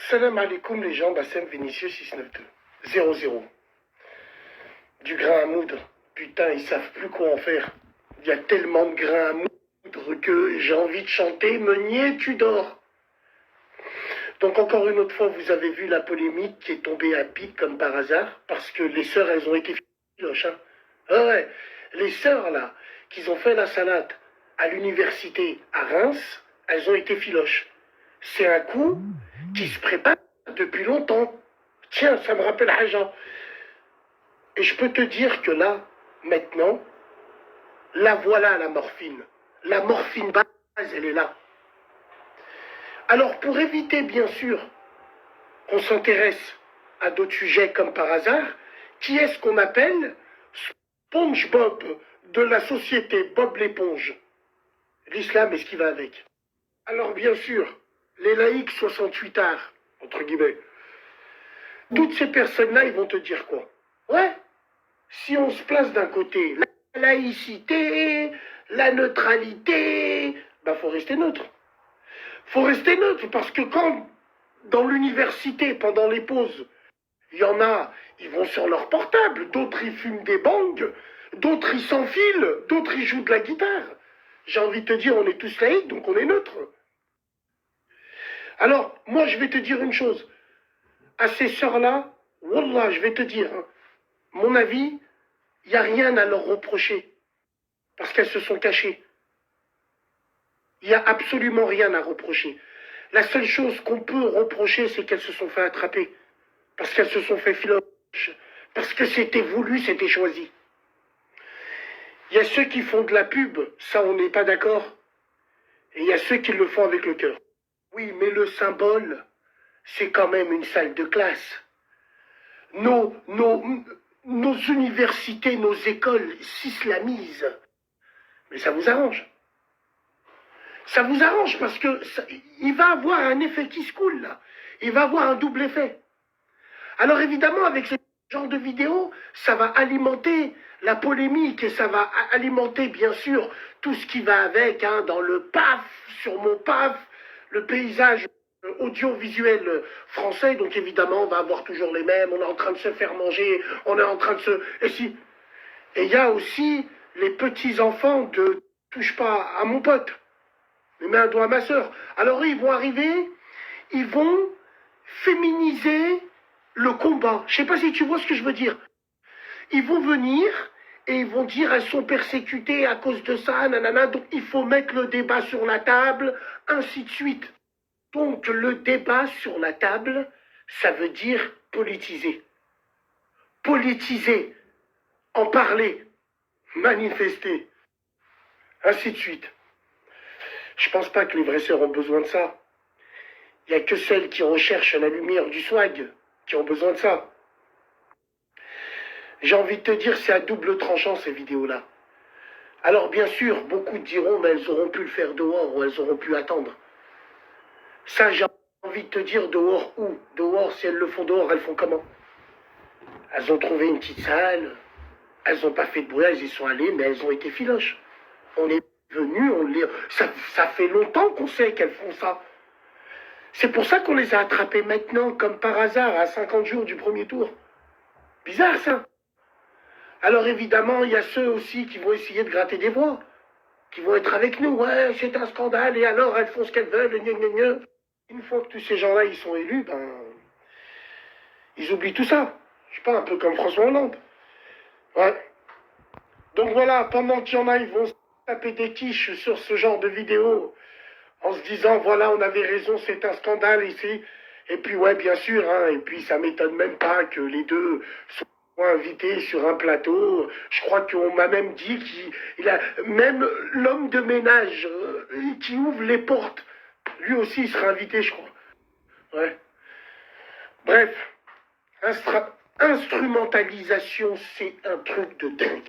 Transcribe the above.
Salam alaikum les gens, Bassem Vénitieux 692. 00. Du grain à moudre. Putain, ils savent plus quoi en faire. Il y a tellement de grain à moudre que j'ai envie de chanter Meunier, tu dors. Donc encore une autre fois, vous avez vu la polémique qui est tombée à pic comme par hasard, parce que les sœurs, elles ont été filoches. Hein. Ah ouais, les sœurs là, qui ont fait la salade à l'université à Reims, elles ont été filoches. C'est un coup qui se prépare depuis longtemps. Tiens, ça me rappelle Haja. Et je peux te dire que là, maintenant, la voilà la morphine. La morphine base, elle est là. Alors pour éviter bien sûr qu'on s'intéresse à d'autres sujets comme par hasard, qui est-ce qu'on appelle SpongeBob de la société Bob l'éponge? L'islam est ce qui va avec. Alors bien sûr, les laïcs 68 arts, entre guillemets, toutes ces personnes-là, ils vont te dire quoi? Ouais, si on se place d'un côté, la laïcité, la neutralité, bah faut rester neutre. Faut rester neutre parce que quand, dans l'université, pendant les pauses, il y en a, ils vont sur leur portable, d'autres ils fument des bangs, d'autres ils s'enfilent, d'autres ils jouent de la guitare. J'ai envie de te dire, on est tous laïcs, donc on est neutre. Alors, moi je vais te dire une chose. À ces sœurs-là, wallah, je vais te dire, hein, mon avis, il n'y a rien à leur reprocher. Parce qu'elles se sont cachées. Il n'y a absolument rien à reprocher. La seule chose qu'on peut reprocher, c'est qu'elles se sont fait attraper. Parce qu'elles se sont fait filoches. Parce que c'était voulu, c'était choisi. Il y a ceux qui font de la pub, ça on n'est pas d'accord. Et il y a ceux qui le font avec le cœur. Oui, mais le symbole, c'est quand même une salle de classe. Nos universités, nos écoles s'islamisent. Mais ça vous arrange. Ça vous arrange parce que il va avoir un effet qui se coule là. Il va avoir un double effet. Alors évidemment, avec ce genre de vidéo, ça va alimenter la polémique et ça va alimenter bien sûr tout ce qui va avec, hein, dans le PAF, sur mon PAF, le paysage audiovisuel français. Donc évidemment, on va avoir toujours les mêmes, on est en train de se faire manger, on est en train de se... Et il y a aussi les petits-enfants de « touche pas à mon pote ». Mais mets un doigt à ma sœur. Alors ils vont arriver, ils vont féminiser le combat. Je ne sais pas si tu vois ce que je veux dire. Ils vont venir et ils vont dire elles sont persécutées à cause de ça, nanana, donc il faut mettre le débat sur la table, ainsi de suite. Donc le débat sur la table, ça veut dire politiser. Politiser, en parler, manifester, ainsi de suite. Je pense pas que les vraies sœurs ont besoin de ça. Il n'y a que celles qui recherchent la lumière du swag qui ont besoin de ça. J'ai envie de te dire, c'est à double tranchant ces vidéos-là. Alors bien sûr, beaucoup diront, mais elles auront pu le faire dehors ou elles auront pu attendre. Ça, j'ai envie de te dire, dehors où? Dehors, si elles le font dehors, elles font comment? Elles ont trouvé une petite salle, elles n'ont pas fait de bruit, elles y sont allées, mais elles ont été filoches. On est venus, ça fait longtemps qu'on sait qu'elles font ça. C'est pour ça qu'on les a attrapées maintenant, comme par hasard, à 50 jours du premier tour. Bizarre, ça. Alors évidemment, il y a ceux aussi qui vont essayer de gratter des voix, qui vont être avec nous. Ouais, c'est un scandale, et alors elles font ce qu'elles veulent, gna gna gna. Une fois que tous ces gens-là, ils sont élus, ben, ils oublient tout ça. Je sais pas, un peu comme François Hollande. Ouais. Donc voilà, pendant qu'il y en a, ils vont se taper des quiches sur ce genre de vidéos, en se disant, voilà, on avait raison, c'est un scandale ici. Et puis, ouais, bien sûr, hein, et puis ça m'étonne même pas que les deux soient invités sur un plateau. Je crois qu'on m'a même dit qu'il a, même l'homme de ménage qui ouvre les portes, lui aussi, il sera invité, je crois. Ouais. Bref, instrumentalisation, c'est un truc de dingue.